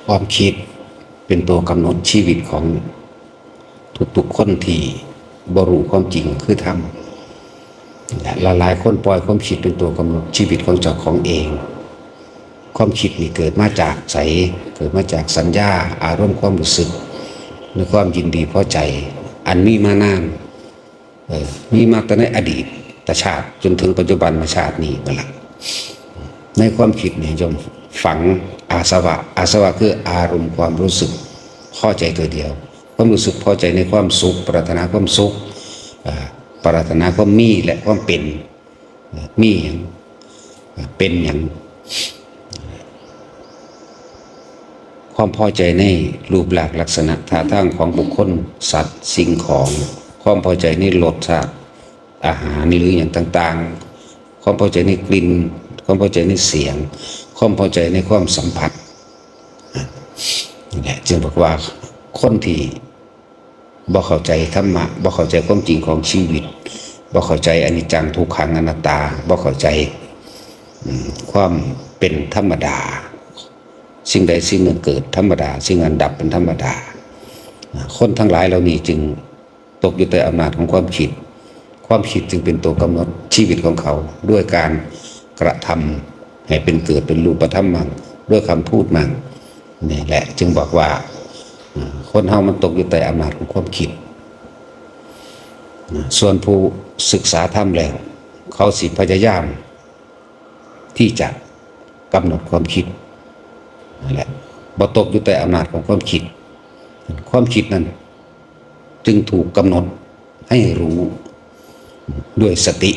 ความคิดเป็นตัวกำหนดชีวิตของทุกๆคนที่บรู้ความจริงคือธรรมหลายคนปล่อยความคิดเป็นตัวกำหนดชีวิตของเจ้าของเองความคิดนี่เกิดมาจากเกิดมาจากสัญญาอารมณ์ความรู้สึกหรือความยินดีพอใจอันมีมานานมีมาตั้งแต่อดีตชาติจนถึงปัจจุบันชาตินี้นั่นแหละในความคิดนี่ยมฝังอาสวะคืออารมณ์ความรู้สึกพอใจตัวเดียวความรู้สึกพอใจในความสุขปรารถนาความสุขปรารถนาความมีและความเป็นมีอย่างเป็นอย่างความพอใจในรูปลักษณะท่าทางของบุคคลสัตว์สิ่งของความพอใจในรสชาติอาหารหรืออย่างต่างๆความพอใจในกลิ่นความพอใจในเสียงความพอใจในความสัมผัสนี่แหละจึงบอกว่าคนที่บ่เข้าใจธรรมะบ่เข้าใจความจริงของชีวิตบ่เข้าใจอนิจจังทุกขังอนัตตาบ่เข้าใจความเป็นธรรมดาสิ่งใดสิ่งหนึ่งเกิดธรรมดาสิ่งนั้นดับเป็นธรรมดาคนทั้งหลายเหล่านี้จึงตกอยู่ใต้อำนาจของความคิดจึงเป็นตัวกำหนดชีวิตของเขาด้วยการกระทำให้เป็นเกิดเป็นรูปธรรมมั่งด้วยคำพูดมั่งนี่แหละจึงบอกว่าคนเฮามันตกอยู่ใต้อำนาจของความคิดส่วนผู้ศึกษาธรรมแล้วเขาสิพยายามที่จะกำหนดความคิดนั่นแหละบ่ตกอยู่ใต้อำนาจของความคิดนั้นจึงถูกกำหนดให้รู้ด้วยสติ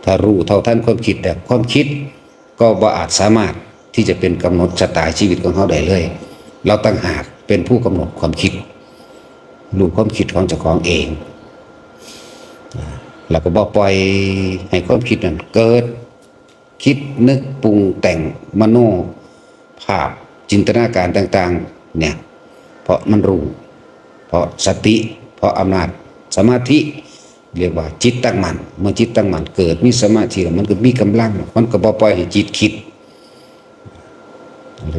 ถ้ารู้เท่าทันความคิดแต่ความคิดก็บ่อาจสามารถที่จะเป็นกำหนดชะตาชีวิตของเขาได้เลยเราตั้งหากเป็นผู้กำหนดความคิดรู้ความคิดของเจ้าของเองแล้วก็บ่ปล่อยให้ความคิดนั้นเกิดคิดนึกปรุงแต่งมโนภาพจินตนาการต่างๆเนี่ยเพราะมันรู้เพราะสติเพราะอำนาจสมาธิเรียกว่าจิตตั้งมั่นเมื่อจิตตั้งมั่นเกิดมีสมาธิแล้วมันก็มีกำลังมันก็บ่ปล่อยให้จิตคิด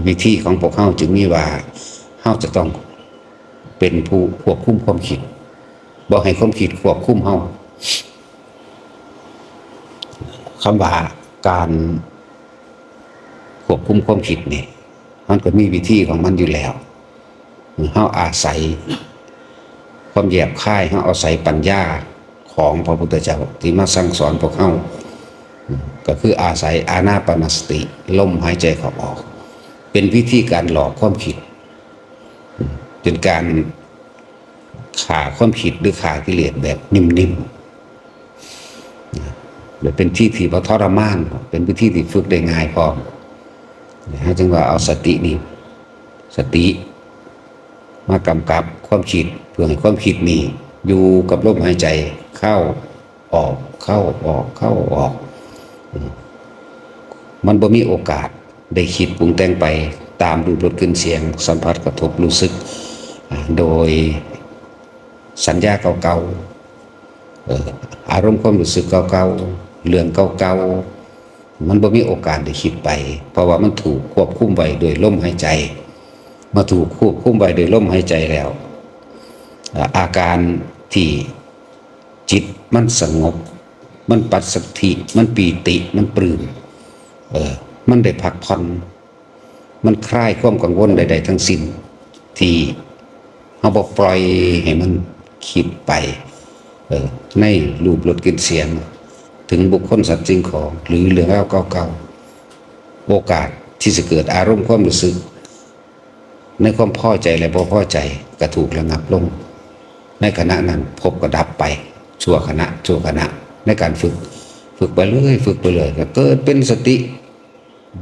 วิธีของพวกเขาจึงมีว่าเขาจะต้องเป็นผู้ควบคุมความคิดบ่ให้ความคิดควบคุมเขาคำว่าการควบคุมความคิดนี่มันก็มีวิธีของมันอยู่แล้วเขาอาศัยความแยบคายเขาอาศัยปัญญาของพระพุทธเจ้าที่มาสั่งสอนพวกเขาก็คืออาศัยอานาปานสติลมหายใจเข้าออกเป็นวิธีการหลอกความคิดเป็นการฆ่าความคิดหรือฆ่ากิเลสแบบนิ่มๆหรือเป็นที่ที่ทรมานเป็นวิธีที่ฝึกได้ง่ายพอจึงว่าเอาสติมากำกับความคิดเพื่อให้ความคิดนี้อยู่กับลมหายใจเข้าออกมันบ่มีโอกาสได้คิดปรุงแต่งไปตามรูปรสกลิ่นเสียงสัมผัสกระทบรู้สึกโดยสัญญาเก่าๆอารมณ์ความรู้สึกเก่าๆเรื่องเก่าๆมันบ่มีโอกาสได้คิดไปเพราะว่ามันถูกควบคุมไว้โดยลมหายใจมาถูกควบคุมไว้โดยลมหายใจแล้วอาการที่จิตมันสงบมันปัสสัทธิมันปีติมันปลื้มมันได้พักผ่อนมันคลายความกังวลใดๆทั้งสิ้นที่เราบอกปล่อยให้มันคิดไปในรูปรสกลิ่นเสียงถึงบุคคลสัตว์สิ่งของหรือเรื่องราวเก่าๆโอกาสที่จะเกิดอารมณ์ความรู้สึกในความพอใจและบ่พอใจก็ถูกระงับลงในขณะนั้นพบก็ดับไปชั่วขณะในการฝึกไปเลยก็เกิดเป็นสติ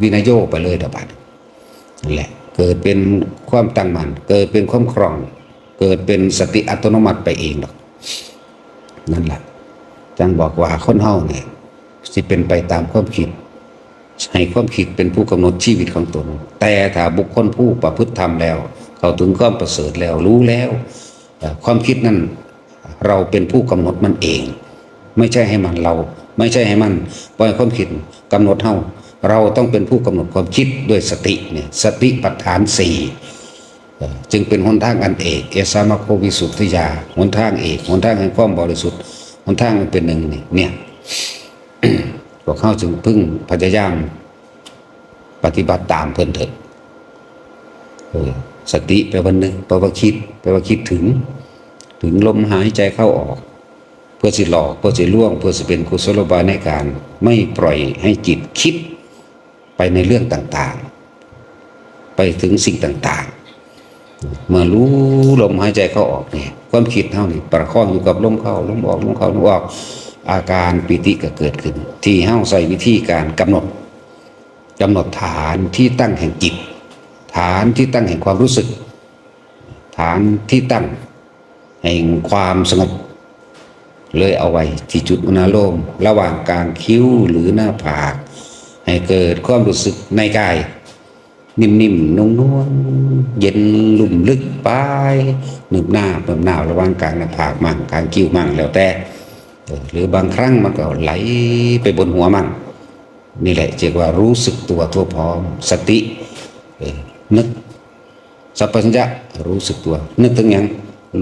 วินัยโยไปเลยดับนั่นแหละเกิดเป็นความตั้งมั่นเกิดเป็นความคล่องเกิดเป็นสติอัตโนมัติไปเองหรอกนั่นแหละจังบอกว่าคนเฮาเนี่ยสิเป็นไปตามความคิดให้ความคิดเป็นผู้กำหนดชีวิตของตนแต่ถ้าบุคคลผู้ประพฤติธรรมแล้วเขาถึงความประเสริฐแล้วรู้แล้วความคิดนั้นเราเป็นผู้กำหนดมันเองไม่ใช่ให้มันปล่อยความคิดกำหนดเฮา เราต้องเป็นผู้กำหนดความคิดด้วยสติเนี่ยสติปัฏฐานสี่จึงเป็นหนทางอันเอกเอสามโควิสุทธิยาหนทางเอกหนทางแห่งความบริสุทธิ์หนทางมันเป็นหนึ่งเนี่ย พวกเขาจึงพึ่งพยายามปฏิบัติตามเพิ่นเถิดสติแปลว่านึกแปลว่าคิดแปลว่าคิดถึงลมหายใจเข้าออกเพื่อสิหลอกเพื่อสิล่วงเพื่อสิเป็นกุศโลบายในการไม่ปล่อยให้จิตคิดไปในเรื่องต่างๆไปถึงสิ่งต่างๆเมื่อรู้ลมหายใจเข้าออกเนี่ยความคิดเท่านี้ประคองอยู่กับลมเข้าลมออกลมเข้าลมออกอาการปิติก็เกิดขึ้นที่เฮาใส่วิธีการกำหนดฐานที่ตั้งแห่งจิตฐานที่ตั้งแห่งความรู้สึกฐานที่ตั้งแห่งความสงบเลยเอาไว้ที่จุดอุณาโลมระหว่างกลางคิ้วหรือหน้าผากให้เกิดความรู้สึกในกายนิ่มๆนุ่มๆเย็นลุ่มลึกไปหนึบหน้าระหว่างกลางหน้าผากมั่งกลางคิ้วมั่งแล้วแต่หรือบางครั้งมันก็ไหลไปบนหัวมั่งนี่แหละเรียกว่ารู้สึกตัวทั่วพร้อมสตินึกสัพพัญญะรู้สึกตัวนึกถึงยัง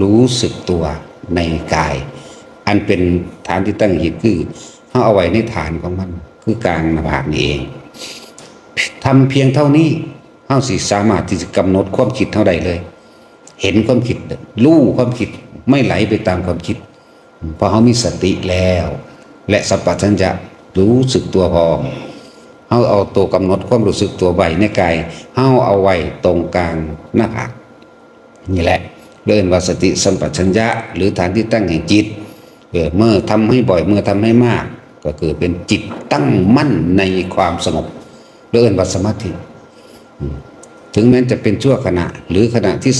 รู้สึกตัวในกายอันเป็นฐานที่ตั้งจิตคือเอาไว้ในฐานของมันคือกลางหน้าผากนี่เองทำเพียงเท่านี้เราสิสามารถที่จะกำหนดความคิดเท่าใดเลยเห็นความคิดรู้ความคิดไม่ไหลไปตามความคิดเพราะเขามีสติแล้วและสัพพัญญะรู้สึกตัวพร้อมเอาตัวกำหนดความรู้สึกตัวไว้ในกายเอาไว้ตรงกลางหน้าผากนี่แหละเรียกว่าสติสัมปชัญญะหรือฐานที่ตั้งแห่งจิตเมื่อทำให้บ่อยเมื่อทำให้มากก็คือเป็นจิตตั้งมั่นในความสงบเรียกว่าสมาธิถึงแม้จะเป็นชั่วขณะหรือขณะที่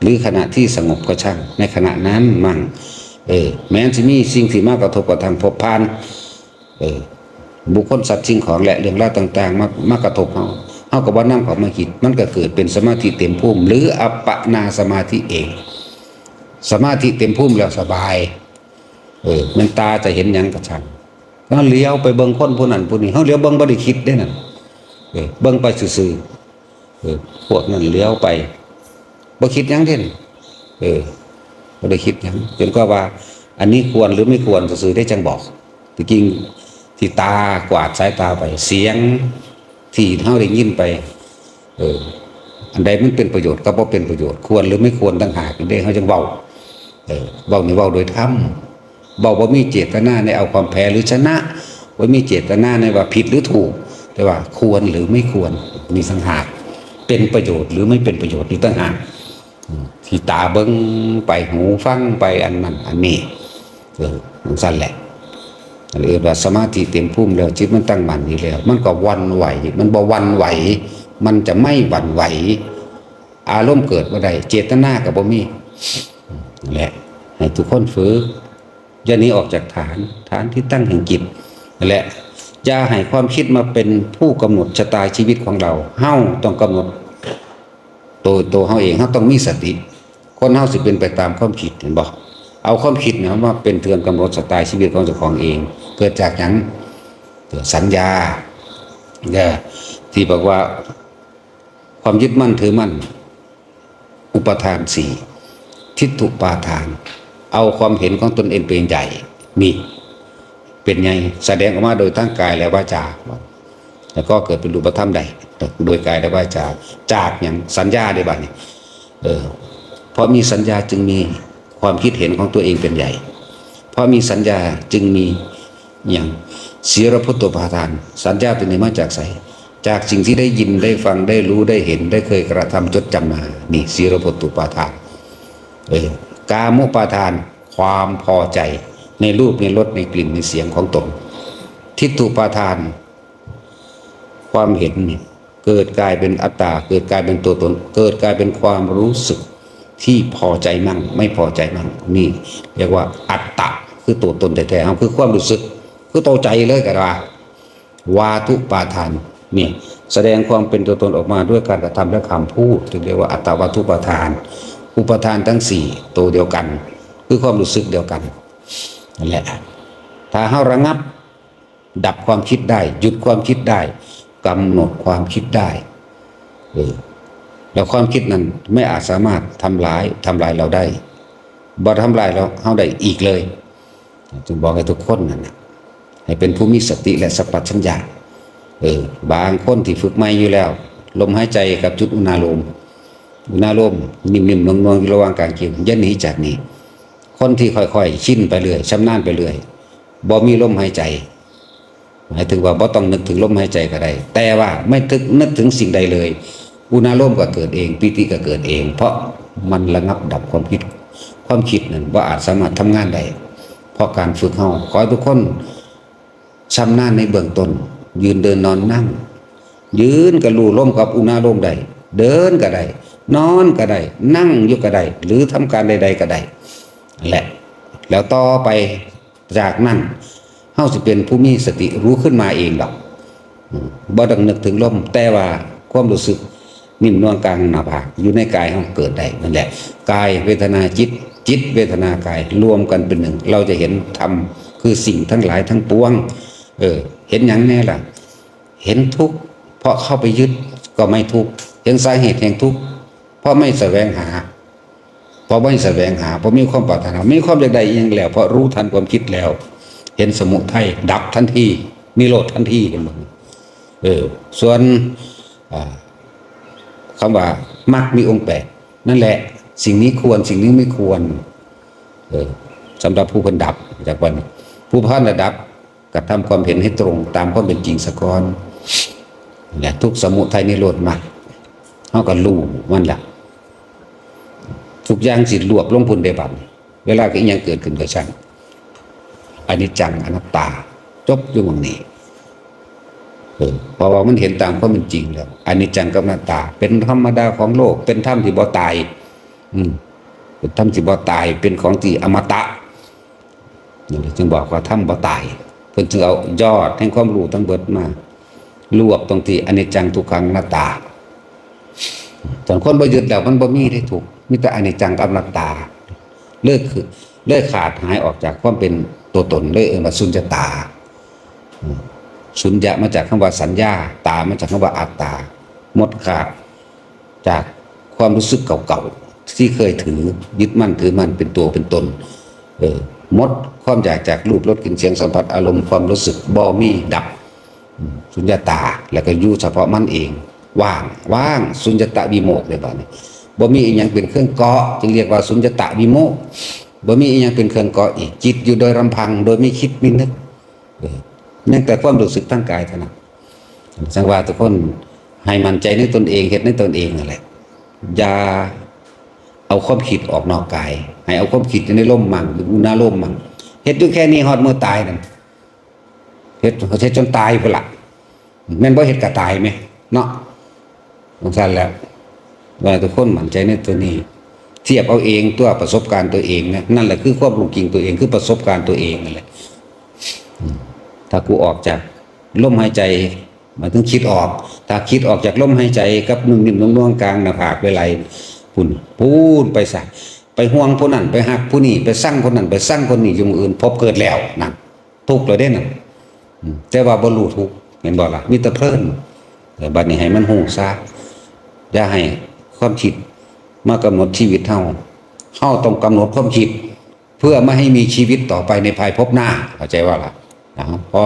หรือขณะที่สงบก็ช่างในขณะนั้นมั่งแม้จะมีสิ่งที่มากกระทบกับทางภพพานบุคคลสัตว์สิ่งของและเรื่องราวต่างๆมากระทบเขากับว่านั่งออกมาคิดมันก็เกิดเป็นสมาธิเต็มภูมิหรืออัปปนาสมาธิเองสมาธิเต็มภูมิแล้วสบายมันตาจะเห็นหยังกระชังก็เลี้ยวไปเบิ่งคนผู้นั้นผู้นี้เขาเลี้ยวเบิ่งบ่ได้คิดได้นั่นเบิ่งไปซื่อพวกนั้นเลี้ยวไปบ่คิดหยังเด่นบ่ได้คิดหยังเป็นก็ว่าอันนี้ควรหรือไม่ควรซื่อได้จังบอกจริงที่ตากวาดสายตาไปเสียงที่เฮาได้ยินไปอันใดมันเป็นประโยชน์ก็บ่เป็นประโยชน์ควรหรือไม่ควรต่างหากได้เฮาจังเว้าเว้านี่เว้าโดยธรรมเว้าบ่มีเจตนาในเอาความแพ้หรือชนะบ่มีเจตนาในว่าผิดหรือถูกแต่ว่าควรหรือไม่ควรมีต่างหากเป็นประโยชน์หรือไม่เป็นประโยชน์นี่ต่างหากที่ตาเบิ่งไปหูฟังไปอันนั้นอันนี้มันสั่นแหละเรียกว่าสมาธิเต็มภูมิแล้วจิตมันตั้งมั่นอยู่แล้วมันก็วันไหวมันบ่วันไหวมันจะไม่หวั่นไหวอารมณ์เกิดบ่ได้เจตนาก็บ่มีนั่นแหละให้ทุกคนฝึกอย่าหนีออกจากฐานที่ตั้งแห่งจิตนั่นแหละอย่าให้ความคิดมาเป็นผู้กำหนดชะตาชีวิตของเราเฮาต้องกำหนดตัวเฮาเองเฮาต้องมีสติคนเฮาสิเป็นไปตามความคิดเห็นบ่เอาความคิดเนี่ยมาเป็นเทือนกำหนดชะตาชีวิตของเจ้าของเองเกิดจากหยังสัญญาที่บอกว่าความยึดมั่นถือมั่นอุปทานสี่ทิฏฐุปาทานเอาความเห็นของตนเองเป็นใหญ่นี่เป็นไงแสดงออกมาโดยทั้งกายและวาจาแล้วก็เกิดเป็นรูปธรรมใดโดยกายและวาจาจากอย่างสัญญาได้บ้างนี่เพราะมีสัญญาจึงมีความคิดเห็นของตัวเองเป็นใหญ่เพราะมีสัญญาจึงมีอย่างศีลพุทโธปาทานสัญญาตัวนี้มาจากไสจากสิ่งที่ได้ยินได้ฟังได้รู้ได้เห็นได้เคยกระทำจดจำมานี่ศีลพุทโธปาทานกามุปาทานความพอใจในรูปในรสในกลิ่นในเสียงของตนทิฏฐุปาทานความเห็นนี่เกิดกลายเป็นอัตตาเกิดกลายเป็นตัวตนเกิดกลายเป็นความรู้สึกที่พอใจมั่งไม่พอใจมั่งนี่เรียกว่าอัตตะคือตัวตนแท้ๆคือความรู้สึกคือตัวใจเลยก็ว่าวาทุปาทานนี่แสดงความเป็นตัวตนออกมาด้วยการกระทำและคำพูดถึงเรียกว่าอัตตวาทุปาทานอุปทานทั้งสี่ตัวเดียวกันคือความรู้สึกเดียวกันนั่นแหละถ้าเฮาระงับดับความคิดได้หยุดความคิดได้ กำหนดความคิดได้แล้วความคิดนั้นไม่อาจสามารถทำลายเราได้บ่ทำลายเราเฮาได้อีกเลยจึงบอกให้ทุกคนนั่นนะให้เป็นผู้มีสติและสัพพัญญะบางคนที่ฝึกไม่อยู่แล้วลมหายใจกับจุดอุณาโลมนิ่มๆนวลๆระหว่างกลางคิ้วอย่าหนีจากนี้คนที่ค่อยๆชินไปเรื่อยชำนาญไปเรื่อยบ่มีลมหายใจหมายถึงว่าบ่ต้องนึกถึงลมหายใจก็ได้แต่ว่าไม่นึกถึงสิ่งใดเลยอุณาโลมก็เกิดเองปิติก็เกิดเองเพราะมันระงับดับความคิดนั้นว่าอาจสามารถทำงานได้เพราะการฝึกเฮาขอให้ทุกคนชำนาญในเบื้องต้นยืนเดินนอนนั่งยืนก็รู้ลมกับอุณาโลมได้เดินก็ได้นอนก็ได้นั่งอยู่ก็ได้หรือทำการใดๆก็ได้แหละแล้วต่อไปจากนั้นเฮาสิเป็นผู้มีสติรู้ขึ้นมาเองดอกบ่ต้องนึกถึงลมแต่ว่าความรู้สึกนิ่มนวลกลางหน้าผากอยู่ในกายเฮาเกิดได้นั่นแหละกายเวทนาจิตเวทนากายรวมกันเป็นหนึ่งเราจะเห็นธรรมคือสิ่งทั้งหลายทั้งปวงเห็นอย่างแน่ล่ะเห็นทุกข์เพราะเข้าไปยึดก็ไม่ทุกข์เห็นสาเหตุแห่งทุกข์เพราะไม่แสวงหาเพราะมีความปรารถนามีความอยากได้เองแล้วเพราะรู้ทันความคิดแล้วเห็นสมุทัยดับทันทีนิโรธทันทีเห็นมั้ยส่วนคำว่ามรรคมีองค์8นั่นแหละสิ่งนี้ควรสิ่งนี้ไม่ควรสำหรับผู้เพิ่นดับจากวันผู้พันดับกระทำความเห็นให้ตรงตามความเป็นจริงสะก่อนและทุกสมุทัยนิโรธมรรคเฮาก็รู้มันล่ะทุกอย่างสิรวบลงพุ่นได้บัดเวลาอีหยังเกิดขึ้นก็ช่างอนิจจังอนัตตาจบอยู่ตรงนี้เพราะว่ามันเห็นตามความเป็นจริงแล้วอนิจจังกับอนัตตาเป็นธรรมดาของโลกเป็นธรรมที่บ่ตายเป็นธรรมที่บ่ตายเป็นของที่อมตะจึงบอกว่าธรรมบ่ตายเพิ่นจึงเอายอดแห่งความรู้ทั้งเบิดมารวบตรงที่อนิจจังทุกขังอนัตตาตอนคนบ่ยึดแล้วมันบ่มีได้ถูกมีแต่อนิจจังกับอนัตตาเลิกขาดหายออกจากความเป็นตัวตนเลยว่าสุญญตาสุญญะมาจากคำว่าสัญญาตามาจากคำว่าอัตตาหมดขาดจากความรู้สึกเก่าๆที่เคยถือยึดมั่นถือมั่นเป็นตัวเป็นตนหมดความอยากจากรูปรสกลิ่นเสียงสัมผัสอารมณ์ความรู้สึกบ่มีดับสุญญตาแล้วก็อยู่เฉพาะมันเองว่างสุญญตวิโมกข์เลยบัดนี้บ่มีอีหยังเป็นเครื่องเกาะจึงเรียกว่าสุญญตวิโมกข์บ่มีอีหยังเป็นเครื่องเกาะอีกจิตอยู่โดยลำพังโดยไม่คิดไม่นึกนั่นแต่ความรู้สึกทางกายเท่านั้นสังว่าทุกคนให้มั่นใจในตนเองเฮ็ดในตนเองนั่นแหละอย่าเอาความคิดออกนอกกายให้เอาความคิดอยู่ในลมมั่งอยู่หน้าลมมั่งเฮ็ดอยู่แค่นี้ฮอดมื้อตายนั่นเฮ็ดจนตายพุ่นล่ะแม่นบ่เฮ็ดก็ตายมั้ยเนาะจังซั่นแหละว่าทุกคนมั่นใจในตัวนี้เทียบเอาเองตัวประสบการณ์ตัวเองนะนั่นแหละคือความรู้จริงตัวเองคือประสบการณ์ตัวเองนั่นแหละถ้ากูออกจากลมหายใจมาถึงคิดออกถ้าคิดออกจากลมหายใจกับนิ่มๆน่วงๆกลางหน้าผากไปไหลพุ่นพูนไปซะไปห่วงผู้นั้นไปฮักผู้นี้ไปสั่งคนนั้นไปสั่งคนนี้อยู่มื้ออื่นพบเกิดแล้วนั่นทุกข์แล้วเด้นั่นแต่ว่าบ่รู้ทุกข์เห็นบ่ล่ะมีแต่เพลินบัดนี้ให้มันฮู้ซะอย่าให้ความคิดมากำหนดชีวิตเฮาต้องกำหนดความคิดเพื่อไม่ให้มีชีวิตต่อไปในภายภพหน้าเข้าใจว่าล่ะพอ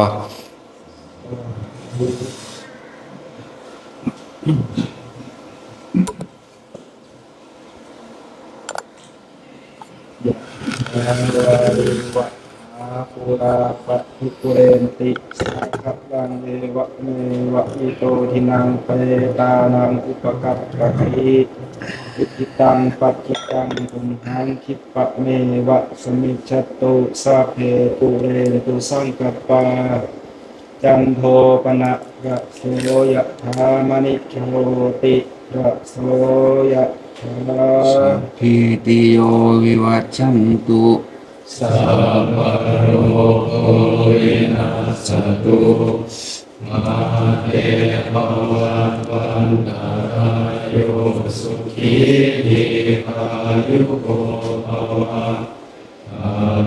ปุราปะทิปุเรนติสัพพะลังเอวะเมวะอิโตทินังเปตานังอุปกัปปะทิอิทิตังปัจจิตังตุมหังคิปะเมวะสมิจฉตุสัพเพปุเรนตุสังกัปปะจันโทปนะระโสยะธามณิโชติระโสยะธาสัพพิติโยวิวัชชันตุสัพพะโรโควินาศตุมาเตภวัตวันตรายโยสุขีทีขายุโกภวะ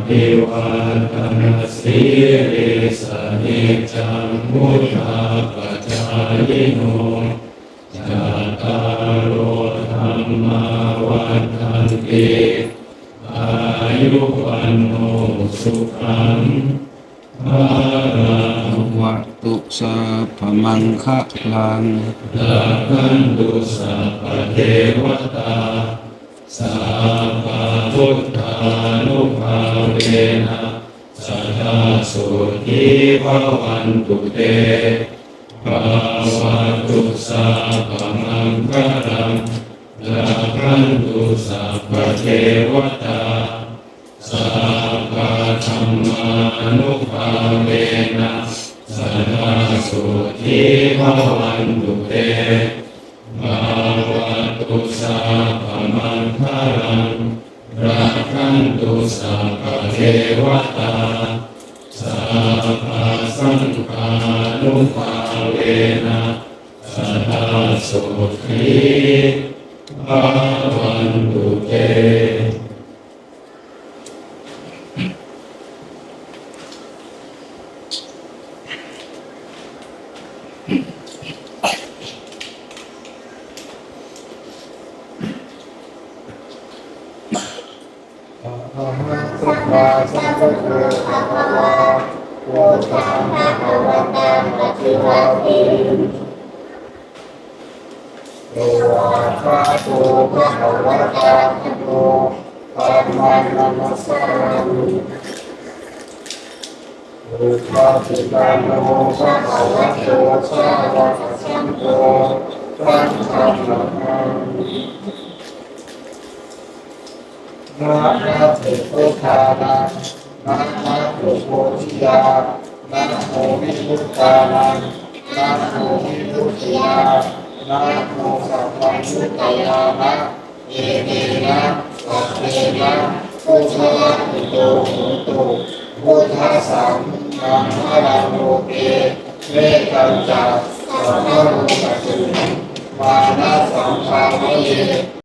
ภิวาทนาสีริสนิจังมุทธาปัจจายโนจัตตารโอธรรมาวันทันติอายุวันโนสุขังภาลัง วัตุสัพพมังคะลัง ลาคันตุสัพพเทวตาสัพพพุทธานุภาเวนะสัทธาสุขีภวันตุเตภาวะตุสัพพมังคะลังลาคันตุสัพพเทวตาสัพพธรรมานุภาเวนะสัทธาสุขีภวันตุเตภาวะตุสัพพมังคลังรักขันตุสัพพเทวตาสัพพสังฆานุภาเวนะสัทธาสุขีภวันตุเต อะระหังสัมมาสัมพุทโธภะคะวะโตอะระหะภะคะวะตาปฏิวาติโตอะระหะโตภะคะวะตาธัมโมธัมมังนัมัสสามิอุปาทิตังนะโมภะคะวะโตสาวกสังโฆสังฆังนะมามิ นะนะเถโตทานังนะนะโตโพธิยานะโมวิมุตตานังนะโมวิมุตติยานะโมสัพพัญญุตยานะเอเนนะสัพเพนะพุทธะอิโตโหตุพุทธัสสังนังฆลังโลเกเวกัญจสัพพะโลกตุมานะสัมภาเว